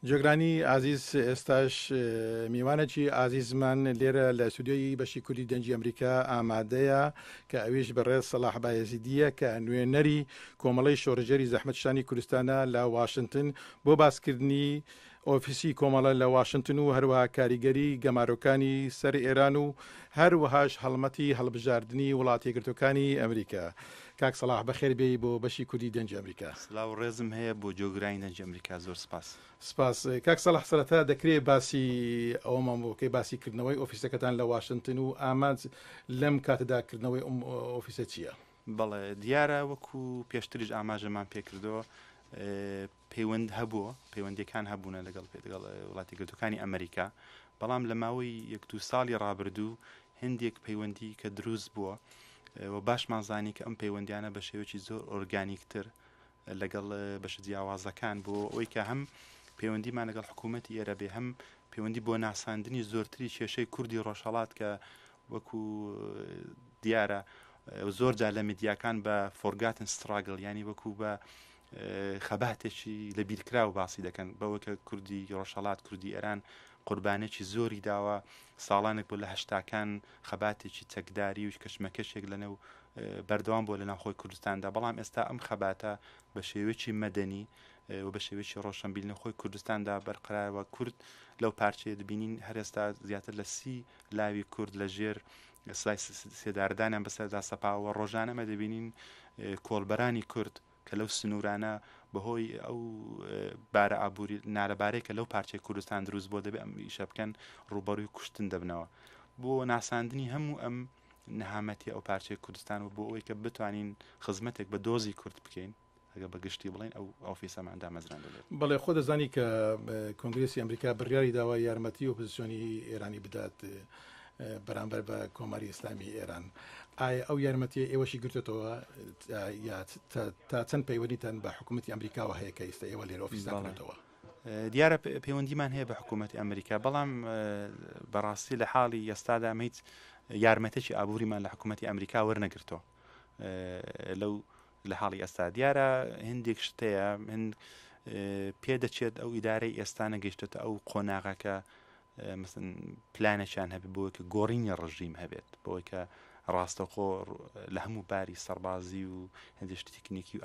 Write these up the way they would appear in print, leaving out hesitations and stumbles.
جۆگرانی ئازیز ئێستاش میوانەکی ئازیزمان لێرە لە سودیۆی بەشی کوردی دەنجی ئەمریکا ئامادەیە کە ئەویش بەڕێز سەلاح بایەزیدیە کە نوێنەری کۆمەڵی شۆڕژێری زەحمەتشانی کوردستانە لە واشنگتن بۆ باسکردنی ئۆفیسی کۆمەڵە لە واشنگتن و هەروەها کاریگەری گەمارۆکانی سەر ئێران و هەروەهاش هەڵمەتی هەڵبژاردننی وڵاتی یەکگرتوەکانی ئەمریکا. کاک سەلاح بەخێر بێی بۆ بەشی کوردی دەنجی ئەمریکا. سلااو ڕێزم هەیە بۆ جۆگرانی دەنجی ئەمریکا زۆر سپاس. سپاس کاک سەلاح سەرەتا دەکرێت باسی ئەومان بۆکەی باسیکردنەوەی ئۆفیسەکەتان لە واشنگتن و ئامانج لەم کاتەداکردنەوەی ئۆفیسە چییە؟ بەڵێ دیارە وەکو پێشتریش ئاماژەمان پێکردەوە پەیوەند هەبووە پەیوەندیەکان هەبوونە لەگەڵ وڵاتی گرتوەکانی ئەمریکا، بەڵام لە ماوەی 1-2 ساڵی ڕابردوو هەندێک پەیوەندی کە دروست بووە و باشمانزانی کە ئەم پەیوەندیانە بە شێوەیەکی زۆر ئۆرگانیکتر لەگەڵ بەشە جیاوازەکان بۆ ئەوەی کە هەم پەیوەندیمان لەگەڵ حکوومەتی ئێرە بێ، هەم پەیوەندی بۆ ناساندنی زۆرتری کێشەی کوردی ڕۆژهەڵات کە وەکو دیارە زۆر جا لە میدیاکان بە فۆرگاتن ستراگل، ینی وەکو بە خەباتێکی لە بیرکرا و باسی دەکەن بەوە کە کوردی ڕۆژهەڵات کوردی ئێران قوربانێکی زۆری داوە ساڵانێک بۆ لە هەشتاکان خەباتێکی چەکداری و کەشمەکەشێک لەنێو بەردەوام بۆ لە ناوخۆی کوردستاندا، بەڵام ئێستا ئەم خەباتە بە شێوەیەکی مەدەنی و بە شێوەیەکی ڕۆشنبیل خۆی کوردستاندا بەرقرارەوە. کورد لەو پارچەیە دەبینین هەرێستا زیاتر لە 30 لاوی کورد لە ژێر سێداردانیان بەسەردا سەپاوە ڕۆژانەمە دەبینین کۆڵبەرانی کورد کە لەو سنوورانە بەهۆی ئەو بارە ئابووری نارەبارەی کە لەو پارچەی کوردستان دروست بۆ دەبێت ئەم ئیشە بکەن ڕوبەڕووی کوشتن دەبنەوە بۆ ناساندنی هەموو ئەم نەهامەتی ئەو پارچەی کوردستان و بۆ ئەوەی کە بتوانین خزمەتێک بە دۆزی کورد بکەین ئەگە بە گشتی بڵێن ئەو ئۆفیسەماندا مەزران دەبێت. بەڵێ خۆ دەزانی کە کۆنگرێسی ئەمریکا بڕیاری داوا یارمەتی ئۆپۆزیسیۆنی ئێرانی بدات بەرامبەر بە کۆماری ئیسلامی ئێران. ئایا ئەو یارمەتی ئێوەشی گرتێتەوە تا چەند پەیوەندیتان بە حکوومەتی ئەمریکاوە هەیە کە ئێستا ئێوە لێرە ئۆفیسداکەوە؟ دیارە پەیوەندیمان هەیە بە حکوومەتی ئەمریکا، بەڵام بەڕاستی لە حاڵی ئێستادا هیچ یارمەتێکی ئابووریمان لە حکوومەتی ئەمریکا وەرنەگرتەوە. لەو لە حاڵی ئێستا دیارە هەندێک شتەیە هەند پێدەچێت ئەو ئیدارەی ئێستا نەگەیشتێتە ئەو قۆناغەکە مثلا پلانێکیان هەبێت بۆی کە گۆڕینی ڕژیم هەبێت، بۆی کە ڕاستەخۆ لە هەموو باری سەربازی و هەندێک تکنیکی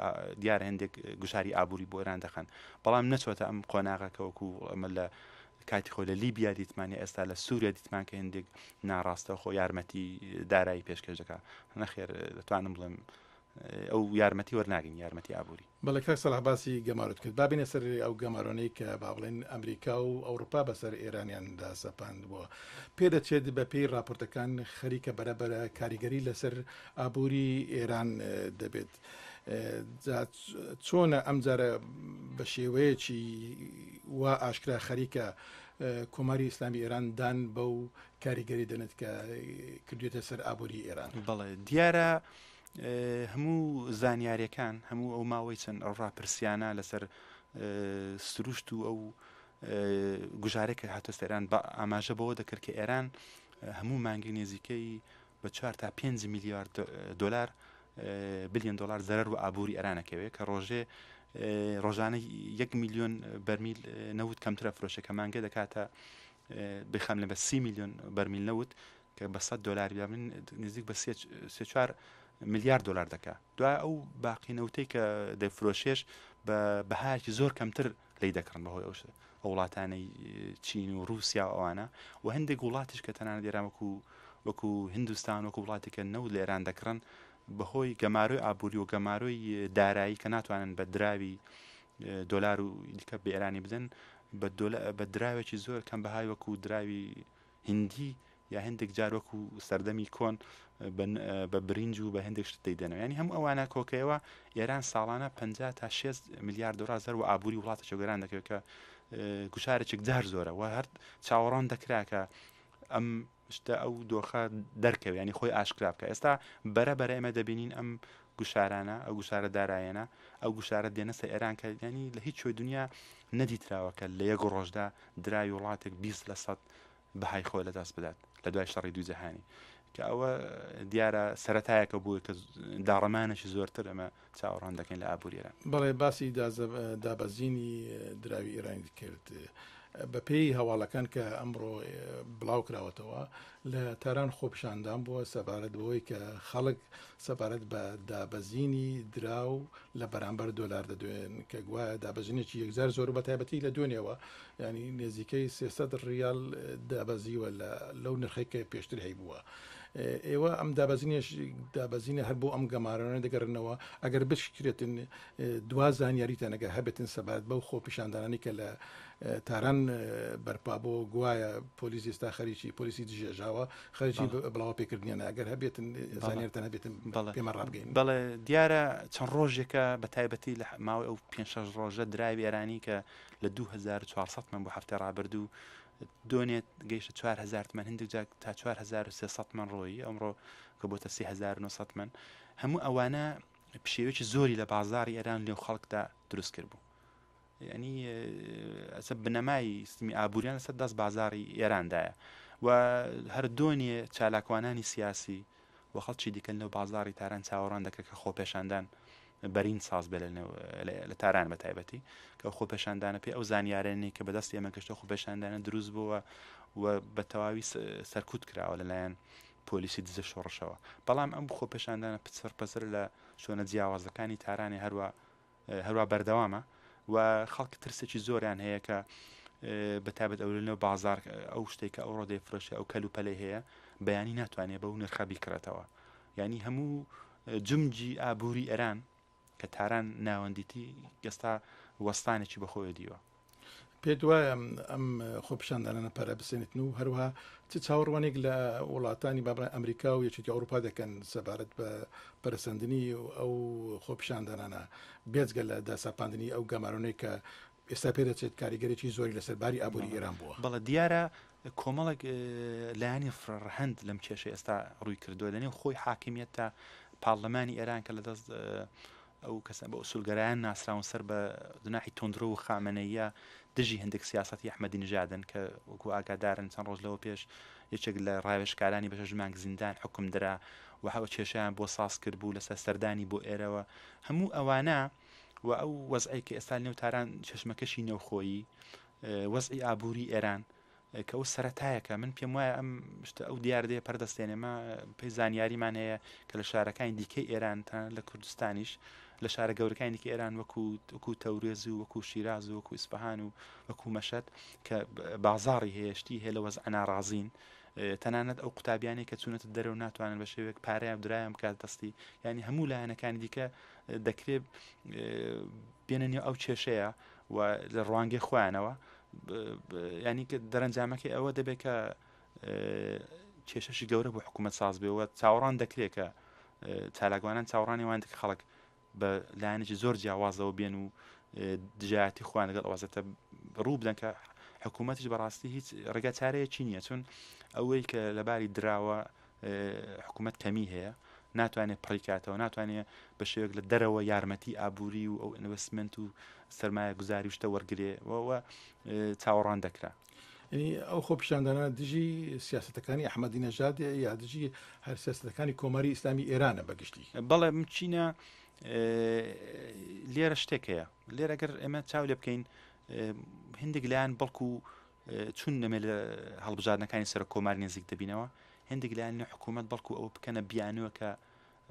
دیارە هەندێک گوشاری ئابووری بۆ ئێران دەخەن، بەڵام نەچۆتە ئەم قۆناغەکە وەکو ئەمە لە کاتی خۆی لە لیبیا دیتمانی ئێستا لە سووریا دیتمان کە هەندێک ناڕاستە خۆ یارمەتی دارایی پێشکەش دەکات. نەخێر دەتوانم بڵێم ئەو یارمەتی وەرناگرین یارمەتی ئابووری. بەڵێ کاک سەلاح باسی گەمارۆت کرد، با بینە سەر ئەو گەمارۆنەی کە با بڵێن ئەمریکا و ئەوروپا بەسەر ئێرانیاندا سەپاند بووە، پێدەچێت بە پێی راپۆرتەکان خەریکە بەرەبەرە کاریگەری لەسەر ئابووری ئێران دەبێت. چۆنە ئەم جارە بە شێوەیەکی وا ئاشکرا خەریکە کۆماری ئیسلامی ئێران دان بەو کاریگەری دەنێت کە کردوێتە سەر ئابووری ئێران؟ بەڵێ دیارە هەموو زانیاریەکان هەموو ئەو ماوەی چەند ئەو ڕاپرسیانە لەسەر سروشت و ئەو گوژارێکە هاتۆ ئێران بە ئاماژە بەوە دەکرد کە ئێران هەموو مانگی نێزیکەی بە 4 تا 5 میلیارد دلار بلیۆن دلار زەرەر و ئابووری ئێرانەکەوێت کە ڕۆژانە 1 میلیۆن بەرمیل نەوت کەمترە فرۆشە کە مانگە دەکاتە بخەم لە بە 30 میلیۆن بەرمیل نەوت کە بە 100 دلار بابن نزیک بە 3-4 میلیارد دلار دەکات. دوای ئەو باقی نەوتەی کە دەفرۆشێش بە بەهایەکی زۆر کەمتر لی دەکڕن بەهۆی ئەو وڵاتانەی چین و رووسیا ئەوانە و هەندێک وڵاتیش کە تەنانەت ئێران وەکو هندوستان وەکو وڵاتێکە نەوت لە ئێران دەکڕن بەهۆی گەمارۆی ئابووری و گەمارۆی دارایی کە ناتوانن بە دراوی دۆلار و دیکە بە ئێرانی بدەن بە دراوێکی زۆر کەم بەهای وەکو دراوی هندی یا هەندێک جار وەکو سەردەمی کۆن بە برنج و بە هەندێک شت دەیدەنەوە. ینی هەموو ئەوانە کۆکەیەوە ئێران ساڵانە 50 تا 6 میلیارد دلار زەر و ئابووری وڵاتە چێگەران دەکەوێت کە گوشارێکێک جار زۆرە و هەر چاوەڕان دەکرا کە ئەم شتە ئەو دۆخە دەرکەوێت، ینی خۆی ئاشکرا بکە. ئێستا بەرەبەرە ئێمە دەبینین ئەم گوشارانە ئەو گوشارە دارایەنە ئەو گوشارە دێنەسە ئێران کە ینی لە هیچ شوێ دنیا نەدیتراوە کە لە یەک ڕۆژدا دراوی وڵاتێک 20% بەهای خۆی لە دەست بدات لە دوای شەڕی دوو جەهانی کە ئەوە دیارە سەرەتایەکە بووە کە داڕەمانێکی زۆرتر ئەمە چاوەڕوان دەکەین لە ئابووری ئێران. بەڵێ باسی دابەزینی دراوی ئێرانی کرد بە پێی هەواڵەکان کە ئەمڕۆ بڵاو کراوەتەوە لە تاران خۆپشاندان بووە سەبارەت بەوەی کە خەڵک سەبارەت بە دابەزینی دراو لە بەرامبەر دۆلار دەدوێن کە گوایە دابەزینێکی یەکجار زۆر بە تایبەتی لە دوێنێەوە ینی نێزیکەی 300 ریال دابەزیوە لەو نرخێکە پێشتر هەی بووە. ئێوە ئەم دابەزینە هەر بۆ ئەم گەمارانە دەگەڕنەوە ئەگەر بشکرێتن دوا زانیاریتەنەگە هەبێتن سەبارەت بەو خۆپیشاندانانی کە لە تاران بەرپا بۆ گوایە پۆلیسی ئێستا خەریکی پۆلیسی دژێژاوە خەرجی بڵاو پێکردنیانە ئەگەر هەبێتن زانیارتان هەبێتن پێمە ڕابگەین. بەڵێ دیارە چەند ڕۆژێکە بە تایبەتی لە ماوەی ئەو 5 ڕۆژە دراوی ئێرانی کە لە 2400 من بۆ هەفتە ڕابردوو دۆنێت گەیشتە 4000 من هەندێک جا تا 4300 من ڕۆیی ئەمڕۆ کە بۆتە 3900 من هەموو ئەوانە پشێوێکی زۆری لە بازاری ئێران لێو خەڵکدا دروست کرد بوو. ینی ئەسە بنەمای سیستمی ئابووریان لەسەر دەست بازاری ئێراندایە و هەر دۆنیە چالاکوانانی سیاسی و خەڵکی دیکەن لەو بازاری تاران چاوەڕوان دەکرێت کە خۆپێشاندان بەرین ساز بێ لە تاران بە تایبەتی کە خۆپێشاندانە پێ ئەو زانیارێنی کە بەدەستی ئێمە کەشتە خۆپێشاندانە دروست بووە و بە تەواوی سەرکوت کراوە لەلایەن پۆلیسی دزە شۆڕشەوە. بەڵام ئەم خۆپێشاندانە پسر لە شوێنە جیاوازەکانی تارانی هەروە بەردەوامە و خەڵک ترسێکی زۆریان هەیە کە بەتابەت ئەولێنەوە بازار ئەو شتێک کە ئەو ڕۆ دەیفرۆشێ ئەو کەلوپەلەی هەیە بەیانی ناتوانێت بەو نرخە بیکڕێتەوە. ینی هەموو جمجی ئابووری ئێران کە تاران ناوەندیتی گەستا وەستانێکی بەخۆی دیوە. پێ وایە ئەم خۆپیشاندانانە پەرە بسێنێتن و هەروەها چ چاوەڕوانێک لە وڵاتانی بابڕای ئەمریکا و یەکێتی ئەوروپا دەکەن سەبارەت بە پەرسەندنی ئەو خۆپیشاندانانە بێجگە لە داساپاندنی ئەو گەمارانەی کە ئێستا پێ دەچێت کاریگەرێکی زۆری لەسەرباری ئابووری ئێران بووە. بەڵێ دیارە کۆمەڵێک لایانی فڕەهەند لەم کێشە ئێستا ڕووی کردووە لەنێو خۆی حاکمیت تا پاڵلەمانی ئێران کە لە دەست ئەو کەسە بە ئوسولگەرایان ناسراون سەر بە دناحی تۆندرۆ و خامنەیە دژی هەندێک سیاسەتی ئەحمەدی نژادن کە وەکو ئاگادارن چەند ڕۆژ لەوە پێش یەکێک لە ڕاوێژکارانی بەشە ژمانگ زیندان حکم درا و هەوە کێشیان بۆ ساز کرد بوو لەسەر سەردانی بۆ ئێرەوە هەموو ئەوانە و ئەو وەزعی کە ئێستا نێو تاران چشمەکەشی نێوخۆیی وەزعی ئابووری ئێران کە ئەو سەرەتایەکە من پێم وایە ئەم شتە ئەو دیاردەیە پەردەستێنێمە پێی زانیاریمان هەیە کە لە شارەکانی دیکەی ئێران لە کوردستانیش لە شارە گەورەکانی دیکە ئێران وەکو تەورێز و وەکو شیراز و وەکو ئیسفەهان و وەکو مەشەد کە بازاڕی هەیەشتی هەیە لە وەزع ناڕازین تەنانەت ئەو قوتابیانی کە چوونەتە دەرەوە ناتوانن بە شێوەیەک پارەیان درایان بکات دەستی ینی هەموو لایەنەکانی دیکە دەکرێت بێنە ئەو کێشەیە و لە ڕوانگەی خۆیانەوە ینی کە دەرەنجامەکەی ئەوە دەبێت کە کێشەشی گەورە بۆ حکوومەت ساز بێەوە چاوەڕان دەکرێت کە چالاکوانان چاوەڕانی وان دەکە خەڵک بە لایەنێکی زۆر جیاوازەوە بێن و دژایەتی خۆیان لەگەڵ ئەوازێتە ڕوو بدەن کە حکوومەتیش بەڕاستی هیچ ڕێگا چارەیەکی نییە چون ئەوەی کە لەباری دراوە حکوومەت کەمی هەیە ناتوانێت پڕیکاتەوە ناتوانێت بە شێوەیەک لە دەرەوە یارمەتی ئابووری و ئەو ئینڤستمنت و سەرمایە گوزاری شتە وەرگێەوە چاوەڕان دەکرا. ئەو خۆپیشاندانە دژی سیاسەتەکانی ئەحمەدی نەژاد یا دژی هەر سیاسەتەکانی کۆماری ئیسلامی ئێرانە بەگشتی. بەڵێ چینە لێرە شتێکەیە لێرە ئەگەر ئێمە چاو لێ بکەین هەندێک لایەن بەڵکو چون نەمێ لە هەڵبژاردنەکانی سەر کۆماری نزیک دەبینەوە هەندێک لایەن حکوومەت بەڵکو ئەوە بکەنە بیانوە کە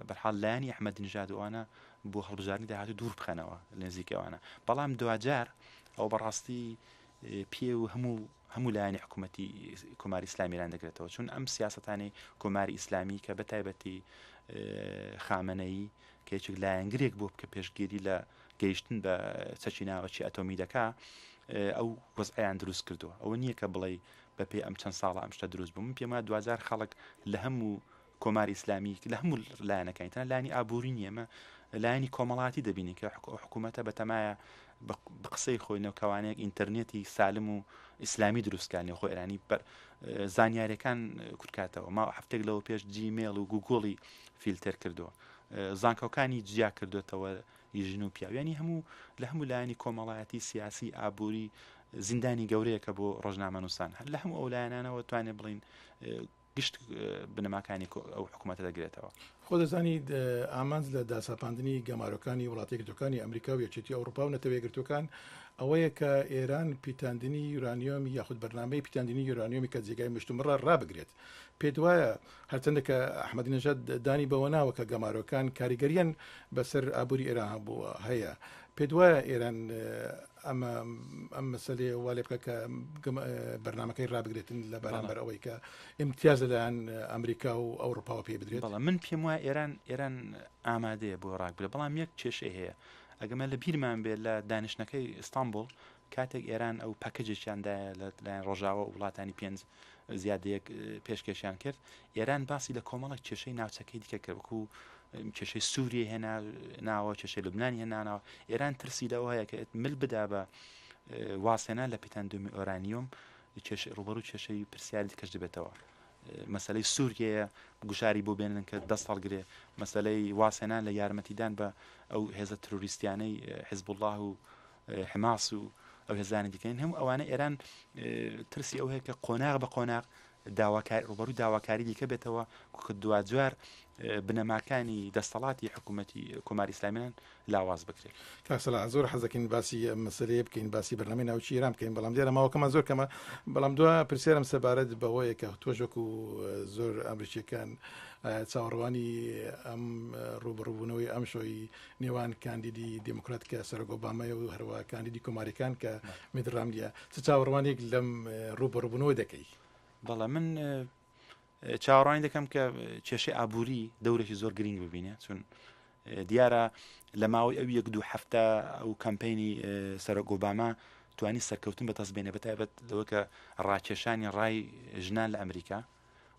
بەرحاڵ لایەنی ئەحمەدی نژادوانە بۆ هەڵبژاردننی داهاتوو دوور بخەنەوە لە نزیکەوانە بەڵام دوجار ئەو بەڕاستی پێ و هەموو لایەنی حکوومەتی کۆماری ئیسلامیران دەگرێتەوە چون ئەم سیاسەتانی کۆماری ئیسلامی کە بە تایبەتی خامنەیی کە هیچ لایەنگرێک بۆ بکە پێشگیری لە گەیشتن بە چەکی ناوەچی ئەتۆمی دەکا ئەو وەزعیان دروست کردووە ئەوە نییە کە بڵێ بە پێی ئەم چەند ساڵە ئەم شتە دروست بوو من پێم وایە 2000 خەڵک لە هەموو کۆماری ئیسلامی لە هەموو لایەنەکانی تەنها لایەنی ئابووری نیە ئێمە لایەنی کۆمەڵاتی دەبینی کە حکوومەتە بەتەمایە بە قسەی خۆی نەوکەوانەیەک ئینتەرنێتی سالم و ئیسلامی دروستکانی خۆی ئێرانی زانیاریەکان کورتکاتەوە ما هەفتێک لەوە پێش جیمێڵ و گوگڵی فیلتر کردووە زانکۆکانی جیا کردوێتەوە ژن و پیاویانی هەموو لە هەموو لایەنی کۆمەڵایەتی سیاسی ئابووری زیندانی گەورەیەکە بۆ ڕۆژنامە نووسان لە هەموو ئەو لایەنانەوە توانێت بڵین گشت بنەماکانی ئەو حکوومەتە دەگرێتەوە. خۆ دەزانید ئامانج لە داسەپاندنی گەمارەکانی وڵاتی یەکگرتوەکانی ئەمریکا و یەکێتی ئەوروپا و نەتەوە یەکگرتوەکان ئەوەیە کە ئێران پیتاندنی یورانیۆمی یاخود بەرنامەی پیتاندنی یورانیۆمی کە جێگای مشتومڕە ڕابگرێت. پێت وایە هەرچەندە کە ئەحمەدی نەژاد دانی بەوە ناوە کە گەمارۆکان کاریگەریان بەسەر ئابووری ئێران بووە هەیە. پێت وایە ئێران ئەم مەسەلێ وا لێ بکە کە بەرنامەکەی ڕابگرێتن لە بەرامبەر ئەوەی کە ئیمتیاز لەلایەن ئەمریکا و ئەوروپاوە پێ بدرێت. بەڵام من پێم وایە ئێران ئامادەیە بۆ ڕاگبرێت، بەڵام یەک کێشەی هەیە. ئەگەمە لە بیرمان بێت لە دانیشتەکەی ئیستانبول کاتێک ئێران ئەو پاکەجێکیاندایە لەلایەن ڕۆژاوە و وڵاتانی پێنج زیادەیەک پێشکەشیان کرد، ئێران باسی لە کۆمەڵک کێشەی ناوچەکەی دیکە کرد، وەکو کێشەی سووریە هێنا ناوە، کێشەی لوبنانی هێناناوە. ئێران ترسی لەوە هەیە کە مل بدا بە واسێنان لە پیتاندومی ئۆرانیۆم ڕوبەڕوو کێشەی پرسیاری دیکەش دەبێتەوە. مەسەلەی سووریەیە گوشاری بۆ بێنن کە دەست هەڵگرێ، مەسەلەی واسێنان لە یارمەتیدان بە ئەو هێزە تروریستیانەی حیزب الله و حماس و ئەو هێزانی دیکەین هەموو ئەوانە ئێران ترسی ئەو هەیە کە قۆناغ بە قۆناغ ڕوبەڕووی داواکاری دیکە بێتەوە کە دوجار بنەماکانی دەستەڵاتی حکوومەتی کۆماری ئیسلامیان لاواز بکرێت. کاکسەلا زۆر حەزەکەین باسی مەسەلەیە بکەین، باسی بەرنامەی ناوچی ئێران بکەین، بەڵام دیارە ماوەکەمان زۆر کەمە. بەڵام دووە پرسیارم سەبارەت بەوەیە کە تۆش وەکو زۆر ئەمریکیەکان چاوەڕوانی ئەم ڕوبەڕووبوونەوەی ئەم شۆی نێوان کاندیدی دموکرات کە سەرۆک ئۆبامایە و هەروە کاندیدی کۆماریەکان کە میت ڕامدیە چ چاوەڕوانێک لەم ڕوبەڕووبوونەوە دەکەی؟ بەڵام من چاوەڕوانی دەکەم کە کێشەی ئابووری دەورێکی زۆر گرنگ ببینێت، چون دیارە لە ماوەی ئەو یەک دوو هەفتە ئەو کەمپینی سەرۆک ئۆباما توانی سەرکەوتن بە تەسبێنێ بەتایبەت لەوە کە ڕاکێشانی ڕای ژنان لە ئەمریکا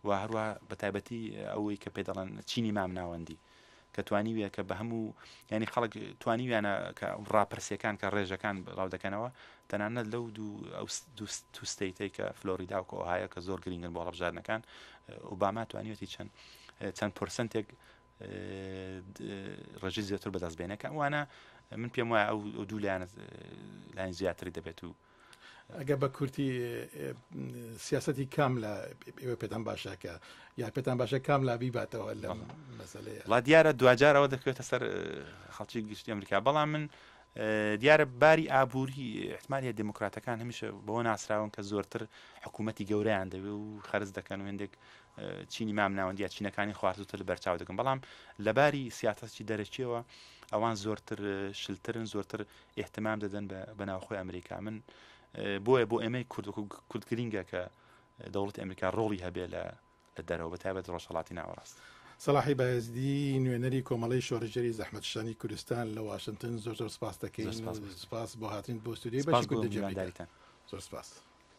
و هەروە بەتایبەتی ئەوەی کە پێ دەڵێن چینی مام ناوەندی کە توانیویە کە بە هەموو ینی خەڵک توانیویانە کە ڕاپرسیەکان کە ڕێژەکان ڕاو دەکەنەوە تەنانەت لەو دوو ستەیتەی کە فلۆریدا و کە ئۆهایە کە زۆر گرنگن بۆ هەڵبژاردنەکان ئۆباما توانیوەتی چەند پۆرسنتێک ڕێژی زیاتر بەدەست بێنەکە وانە من پێم وایە ئەو دوو لایەن زیاتری دەبێت و ئەگە بە کورتی سیاسەتی کام لە ئێوە پێتان باشەکە یا پێتان باشە کام لا بیباتەوە لەم مەسەلەیە؟ وڵات دیارە دوجارەوە دەکەوێتە سەر خەڵکی گشتی ئەمریکا، بەڵام من دیارە باری ئابووری احتمالیە دموکراتەکان هەمیشە بەوە ناسراون کە زۆرتر حکوومەتی گەورەیان دەوێت و خەرز دەکەن و هێندێک چینی مام ناوەندی چینەکانی خواردوتر لە بەرچاو دەکەن، بەڵام لەباری سیاسەتی دەرەچیەوە ئەوان زۆرتر شلترن، زۆرتر احتمام دەدەن بە ناوخۆی ئەمریکا. من بۆیە بۆ ئێمەی کورد گرینگە کە دەوڵەتی ئەمریکا ڕۆڵی هەبێ لە دەرەوە بەتایبەت ڕۆژهەڵاتی ناوەڕاست. سەلاحی بایزدی نوێنەری کۆمەڵی شۆڕژەری زەحمەتشانی کوردستان لە واشنگتن زۆر سپاس دەکەین. سپاس بۆ هاتین بۆ ستودیۆی بەشی کوردی جەمعیداریتان. زۆر سپاس.